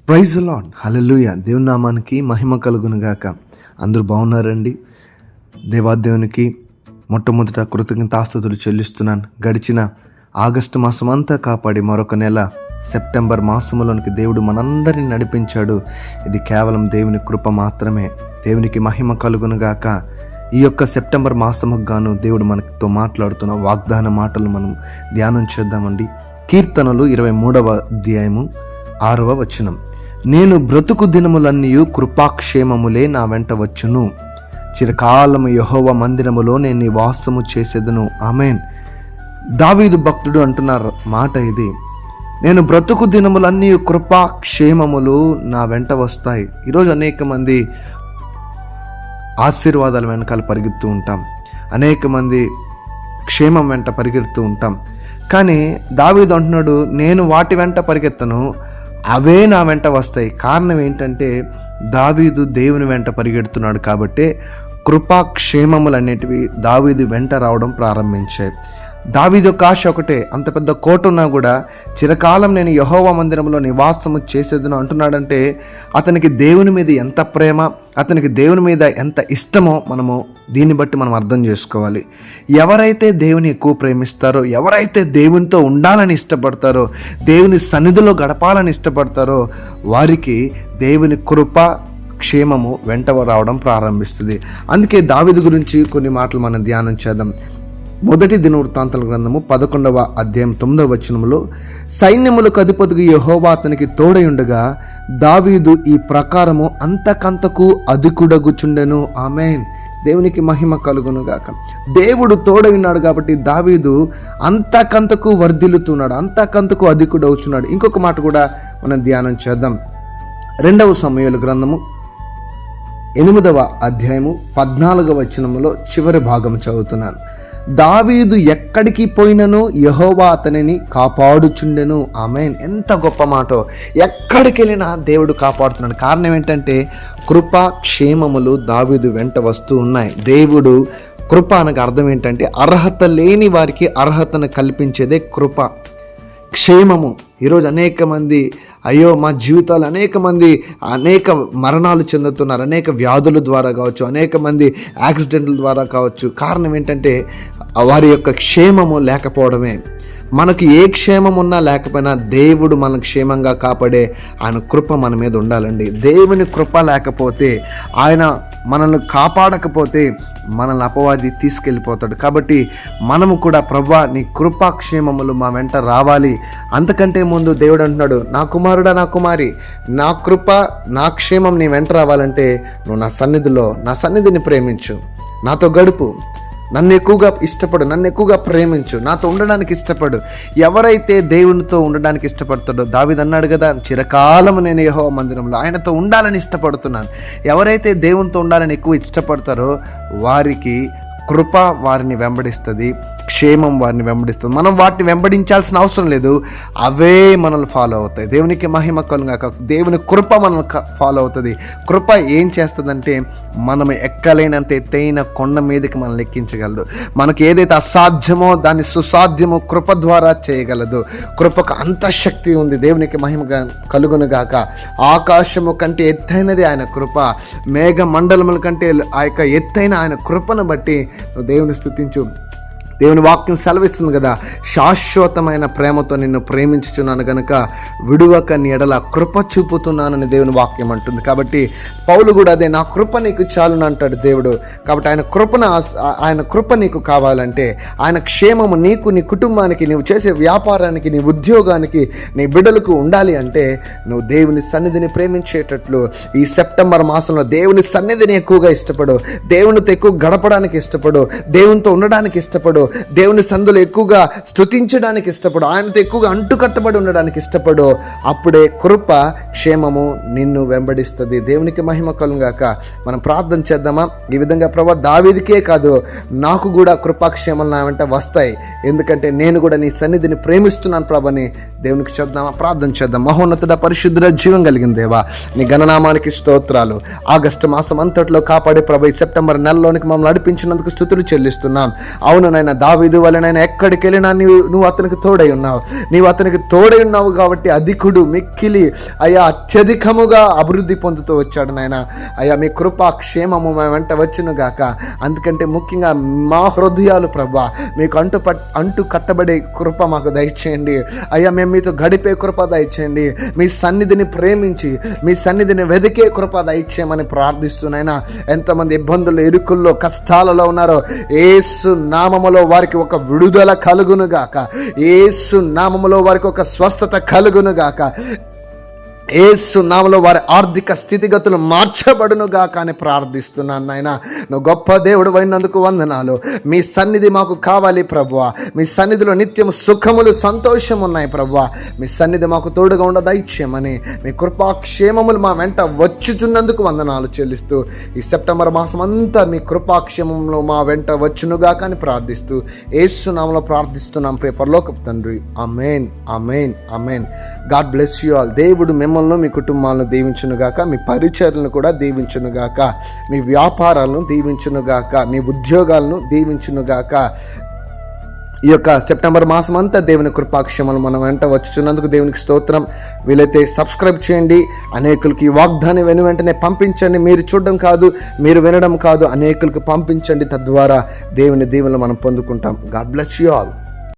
Praise the lord, హల్లెలూయా. దేవుని నామానికి మహిమ కలుగును గాక. అందరూ బాగున్నారండి? దేవాదేవునికి మొట్టమొదట కృతజ్ఞతాస్తుతులు చెల్లిస్తున్నాను. గడిచిన ఆగస్టు మాసం అంతా కాపాడి మరొక నెల సెప్టెంబర్ మాసంలోనికి దేవుడు మనందరిని నడిపించాడు. ఇది కేవలం దేవుని కృప మాత్రమే. దేవునికి మహిమ కలుగును గాక. ఈ యొక్క సెప్టెంబర్ మాసముకు గాను దేవుడు మనతో మాట్లాడుతున్న వాగ్దాన మాటలు మనం ధ్యానం చేద్దామండి. కీర్తనలు 23వ అధ్యాయము 6వ వచనం. నేను బ్రతుకు దినములన్నీయు కృపాక్షేమములే నా వెంట వచ్చును. చిరకాలము యెహోవా మందిరములో నేను నివాసము చేసేదను. ఆమేన్. దావీదు భక్తుడు అంటున్నారు మాట ఇది. నేను బ్రతుకు దినములన్నీ కృపాక్షేమములు నా వెంట వస్తాయి. ఈరోజు అనేక మంది ఆశీర్వాదాల వెనకాల పరిగెడుతూ ఉంటాం, అనేక మంది క్షేమం వెంట పరిగెడుతూ ఉంటాం. కానీ దావీదు అంటున్నాడు, నేను వాటి వెంట పరిగెత్తను, అవే నా వెంట వస్తాయి. కారణం ఏంటంటే దావీదు దేవుని వెంట పరిగెడుతున్నాడు కాబట్టి కృపాక్షేమములు అనేటివి దావీదు వెంట రావడం ప్రారంభించాయి. దావీదు యొక్క ఆశ ఒకటే, అంత పెద్ద కోట ఉన్నా కూడా చిరకాలం నేను యెహోవా మందిరంలో నివాసము చేసేదను అంటున్నాడంటే అతనికి దేవుని మీద ఎంత ప్రేమ, అతనికి దేవుని మీద ఎంత ఇష్టమో మనము దీన్ని బట్టి మనం అర్థం చేసుకోవాలి. ఎవరైతే దేవుని ఎక్కువ ప్రేమిస్తారో, ఎవరైతే దేవునితో ఉండాలని ఇష్టపడతారో, దేవుని సన్నిధిలో గడపాలని ఇష్టపడతారో వారికి దేవుని కృప క్షేమము వెంట రావడం ప్రారంభిస్తుంది. అందుకే దావీదు గురించి కొన్ని మాటలు మనం ధ్యానం చేద్దాం. మొదటి దినవృత్తాంతాల గ్రంథము 11వ అధ్యాయం 9వ వచనములో, సైన్యములకు అధిపతిగా యెహోవా అతనికి తోడై ఉండగా దావీదు ఈ ప్రకారము అంతకంతకు అధికుడగుచుండెను. ఆమేన్. దేవునికి మహిమ కలుగును గాక. దేవుడు తోడై ఉన్నాడు కాబట్టి దావీదు అంతకంతకు వర్ధిల్లుతున్నాడు, అంతకంతకు అధికుడవుచున్నాడు. ఇంకొక మాట కూడా మనం ధ్యానం చేద్దాం. 2వ సమూయేలు గ్రంథము 8వ అధ్యాయము 14వ వచనములో చివరి భాగం చదువుతున్నాను. దావీదు ఎక్కడికి పోయినను యెహోవా అతనిని కాపాడుచుండెను. ఆమేన్. ఎంత గొప్ప మాటో. ఎక్కడికి వెళ్ళినా దేవుడు కాపాడుతున్నాడు. కారణం ఏంటంటే కృపా క్షేమములు దావీదు వెంట వస్తూ ఉన్నాయి. దేవుడు కృప అనగా అర్థం ఏంటంటే అర్హత లేని వారికి అర్హతను కల్పించేదే కృప. క్షేమము. ఈరోజు అనేక మంది అయ్యో మా జీవితాలు అనేక మరణాలు చెందుతున్నారు, అనేక వ్యాధుల ద్వారా కావచ్చు, అనేక మంది యాక్సిడెంట్ల ద్వారా కావచ్చు. కారణం ఏంటంటే వారి యొక్క క్షేమము లేకపోవడమే. మనకు ఏ క్షేమం ఉన్నా లేకపోయినా దేవుడు మనల్ని క్షేమంగా కాపాడే ఆయన కృప మన మీద ఉండాలండి. దేవుని కృప లేకపోతే, ఆయన మనల్ని కాపాడకపోతే మనల్ని అపవాది తీసుకెళ్ళిపోతాడు. కాబట్టి మనము కూడా ప్రభువా నీ కృపాక్షేమములు మా వెంట రావాలి. అంతకంటే ముందు దేవుడు అంటున్నాడు, నా కుమారుడా నా కుమారి, నా కృప నా క్షేమం నీ వెంట రావాలంటే నువ్వు నా సన్నిధిని ప్రేమించు, నాతో గడుపు, నన్ను ఎక్కువగా ఇష్టపడు, నన్ను ఎక్కువగా ప్రేమించు, నాతో ఉండడానికి ఇష్టపడు. ఎవరైతే దేవునితో ఉండడానికి ఇష్టపడతాడో, దావీదు అన్నాడు కదా, చిరకాలము నేను యెహోవా మందిరంలో ఆయనతో ఉండాలని ఇష్టపడుతున్నాను. ఎవరైతే దేవునితో ఉండాలని ఎక్కువ ఇష్టపడతారో వారికి కృప వారిని వెంబడిస్తుంది, క్షేమం వారిని వెంబడిస్తుంది. మనం వాటిని వెంబడించాల్సిన అవసరం లేదు, అవే మనల్ని ఫాలో అవుతాయి. దేవునికి మహిమ కలుగాక. దేవుని కృప మనల్ని ఫాలో అవుతుంది. కృప ఏం చేస్తుందంటే మనం ఎక్కలేనంత ఎత్తైన కొండ మీదకి మనం ఎక్కించగలదు. మనకు ఏదైతే అసాధ్యమో దాన్ని సుసాధ్యమో కృప ద్వారా చేయగలదు. కృపకు అంత శక్తి ఉంది. దేవునికి మహిమ కలుగును గాక. ఆకాశము కంటే ఎత్తైనది ఆయన కృప, మేఘ మండలముల కంటే ఆ యొక్క ఎత్తైన ఆయన కృపను బట్టి దేవుని స్తుతించు. దేవుని వాక్యం సెలవిస్తుంది కదా, శాశ్వతమైన ప్రేమతో నిన్ను ప్రేమించుచున్నాను గనుక విడువక నీ ఎడల కృప చూపుతున్నానని దేవుని వాక్యం అంటుంది. కాబట్టి పౌలు కూడా అదే, నా కృప నీకు చాలును అంటాడు దేవుడు. కాబట్టి ఆయన కృప నీకు కావాలంటే, ఆయన క్షేమము నీకు, నీ కుటుంబానికి, నీవు చేసే వ్యాపారానికి, నీ ఉద్యోగానికి, నీ బిడ్డలకు ఉండాలి అంటే నువ్వు దేవుని సన్నిధిని ప్రేమించేటట్లు ఈ సెప్టెంబర్ మాసంలో దేవుని సన్నిధిని ఎక్కువగా ఇష్టపడు, దేవునితో ఎక్కువ గడపడానికి ఇష్టపడు, దేవునితో ఉండడానికి ఇష్టపడు, దేవుని సందులో ఎక్కువగా స్తుతించడానికి ఇష్టపడు, ఆయనతో ఎక్కువగా అంటుకట్టబడి ఉండడానికి ఇష్టపడు. అప్పుడే కృప క్షేమము నిన్ను వెంబడిస్తుంది. దేవునికి మహిమ కలుగాక. మనం ప్రార్థన చేద్దామా? ఈ విధంగా ప్రభువా దావీదుకే కాదు నాకు కూడా కృపాక్షేమాలు నా వెంట వస్తాయి, ఎందుకంటే నేను కూడా నీ సన్నిధిని ప్రేమిస్తున్నాను ప్రభుని దేవునికి చెప్దామా? ప్రార్థన చేద్దాం. మహోన్నతుడ, పరిశుద్ధ, జీవం కలిగిన దేవా, నీ ఘననామానికి స్తోత్రాలు. ఆగస్టు మాసం అంతట్లో కాపాడే ప్రభు ఈ సెప్టెంబర్ నెలలోనికి మమ్మల్ని నడిపించినందుకు స్తుతులు చెల్లిస్తున్నాం. అవును నాయన, దావీదు వలనైనా ఎక్కడికి వెళ్ళినా నువ్వు అతనికి తోడై ఉన్నావు. నీవు అతనికి తోడై ఉన్నావు కాబట్టి అధికుడు మిక్కిలి అయ్యా అత్యధికముగా అభివృద్ధి పొందుతూ వచ్చాడు నాయన. అయ్యా మీ కృపా క్షేమము మా వెంట వచ్చును గాక. అందుకంటే ముఖ్యంగా మా హృదయాలు ప్రభా మీకు అంటు కట్టబడే కృప మాకు దయచేయండి అయ్యా. మేము మీతో గడిపే కృప దయచేయండి. మీ సన్నిధిని ప్రేమించి మీ సన్నిధిని వెదికే కృప దయచేయమని ప్రార్థిస్తున్నాయినా. ఎంతమంది ఇబ్బందులు, ఇరుకుల్లో, కష్టాలలో ఉన్నారో యేసు నామములో వారికి ఒక విడుదల కలుగునుగాక. యేసు నామములో వారికి ఒక స్వస్థత కలుగునుగాక. యేసు నామములో వారి ఆర్థిక స్థితిగతులు మార్చబడునుగా కానీ ప్రార్థిస్తున్నాను నాయన. నువ్వు గొప్ప దేవుడు అయినందుకు వందనాలు. మీ సన్నిధి మాకు కావాలి ప్రభువా. మీ సన్నిధిలో నిత్యం సుఖములు, సంతోషం ఉన్నాయి ప్రభువా. మీ సన్నిధి మాకు తోడుగా ఉండ దయచేయమని మీ కృపాక్షేమములు మా వెంట వచ్చుచున్నందుకు వందనాలు చెల్లిస్తూ ఈ సెప్టెంబర్ మాసం అంతా మీ కృపాక్షేమంలో మా వెంట వచ్చునుగా కానీ ప్రార్థిస్తూ యేసు నామములో ప్రార్థిస్తున్నాం ప్రియ పరలోకపు తండ్రి. ఆమేన్, ఆమేన్, ఆమేన్. God bless you all. దేవుడు మిమ్మల్ని, మీ కుటుంబాలను దీవించునుగాక. మీ పరిచర్లను కూడా దీవించునుగాక. మీ వ్యాపారాలను దీవించునుగాక. మీ ఉద్యోగాలను దీవించునుగాక. ఈ యొక్క సెప్టెంబర్ మాసం అంతా దేవుని కృపాక్షేమలు మనం వెంట వచ్చుచున్నందుకు దేవునికి స్తోత్రం. వీలైతే సబ్స్క్రైబ్ చేయండి. అనేకులకి ఈ వాగ్దానం వెంటనే పంపించండి. మీరు చూడడం కాదు, మీరు వినడం కాదు, అనేకులకు పంపించండి. తద్వారా దేవుని దీవెనలు మనం పొందుకుంటాం. God bless you all.